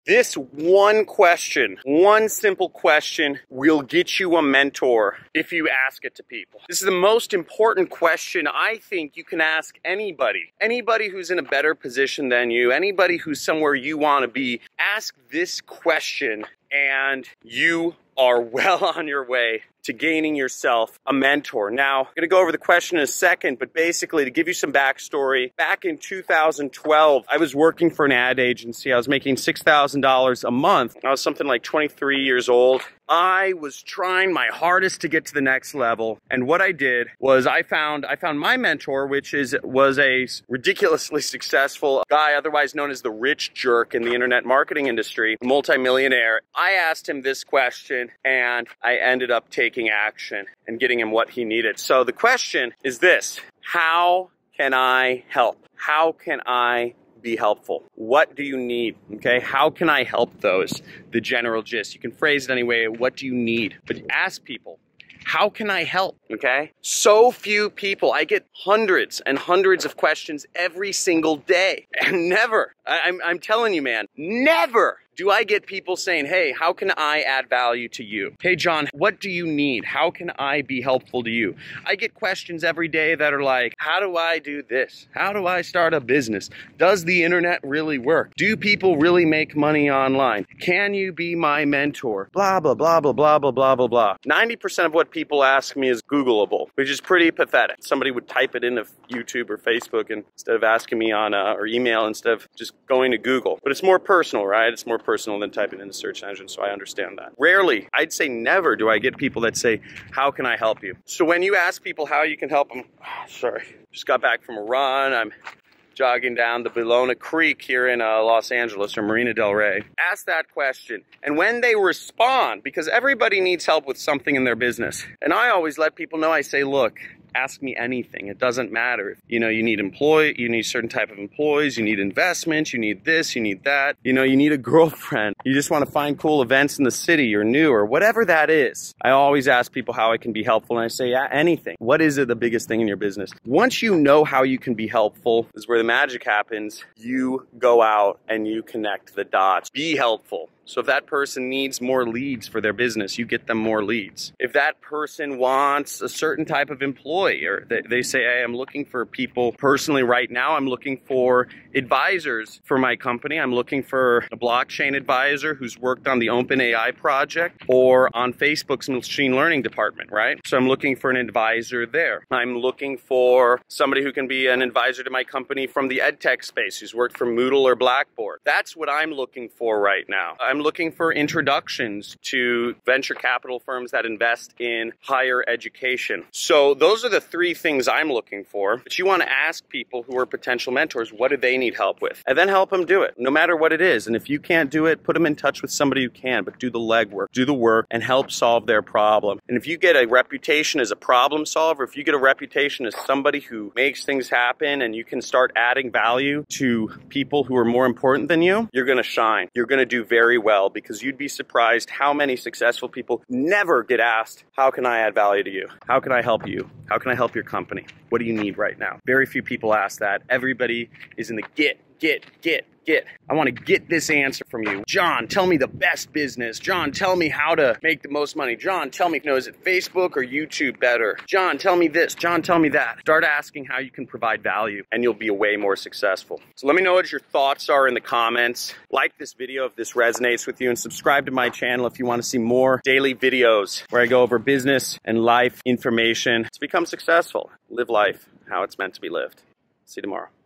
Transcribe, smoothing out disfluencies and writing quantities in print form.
This one question, one simple question will get you a mentor if you ask it to people. This is the most important question I think you can ask anybody. Anybody who's in a better position than you, anybody who's somewhere you want to be, ask this question and you are well on your way to gaining yourself a mentor. Now, I'm gonna go over the question in a second, but basically to give you some backstory, back in 2012, I was working for an ad agency. I was making $6,000 a month. I was something like 23 years old. I was trying my hardest to get to the next level. And what I did was I found my mentor, which was a ridiculously successful guy, otherwise known as the rich jerk in the internet marketing industry, multimillionaire. I asked him this question and I ended up taking action and getting him what he needed. So the question is this: how can I help? How can I be helpful? What do you need? Okay, how can I help those? The general gist. You can phrase it anyway. What do you need? But ask people, how can I help? Okay, so few people. I get hundreds and hundreds of questions every single day, and never, I'm telling you, man, never do I get people saying, hey, how can I add value to you? Hey, John, what do you need? How can I be helpful to you? I get questions every day that are like, how do I do this? How do I start a business? Does the internet really work? Do people really make money online? Can you be my mentor? Blah, blah, blah, blah, blah, blah, blah, blah, blah. 90% of what people ask me is Googleable, which is pretty pathetic. Somebody would type it into YouTube or Facebook instead of asking me on or email instead of just going to Google. But it's more personal, right? It's more personal than typing in the search engine, so I understand that. Rarely, I'd say never, do I get people that say, how can I help you? So when you ask people how you can help them, just got back from a run, I'm jogging down the Bellona Creek here in Los Angeles or Marina Del Rey. Ask that question. And when they respond, because everybody needs help with something in their business, and I always let people know, I say, look, ask me anything. It doesn't matter. If, you need certain type of employees, you need investments, you need this, you need that, you need a girlfriend, you just want to find cool events in the city or new or whatever that is. I always ask people how I can be helpful, and I say, yeah, anything. What is the biggest thing in your business? Once you know how you can be helpful is where the magic happens. You go out and you connect the dots. Be helpful. So if that person needs more leads for their business, you get them more leads. If that person wants a certain type of employee, or they say, hey, I'm looking for people personally right now, I'm looking for advisors for my company. I'm looking for a blockchain advisor who's worked on the OpenAI project or on Facebook's machine learning department, right? So I'm looking for an advisor there. I'm looking for somebody who can be an advisor to my company from the edtech space who's worked for Moodle or Blackboard. That's what I'm looking for right now. I'm looking for introductions to venture capital firms that invest in higher education. So those are the three things I'm looking for. But you want to ask people who are potential mentors, what do they need help with? And then help them do it, no matter what it is. And if you can't do it, put them in touch with somebody who can, but do the legwork, do the work, and help solve their problem. And if you get a reputation as a problem solver, if you get a reputation as somebody who makes things happen and you can start adding value to people who are more important than you, you're going to shine. You're going to do very well, because you'd be surprised how many successful people never get asked, how can I add value to you? How can I help you? How can I help your company? What do you need right now? Very few people ask that. Everybody is in the get. I want to get this answer from you. John, tell me the best business. John, tell me how to make the most money. John, tell me, is it Facebook or YouTube better? John, tell me this. John, tell me that. Start asking how you can provide value, and you'll be way more successful. So let me know what your thoughts are in the comments. Like this video if this resonates with you, and subscribe to my channel if you want to see more daily videos where I go over business and life information to become successful. Live life how it's meant to be lived. See you tomorrow.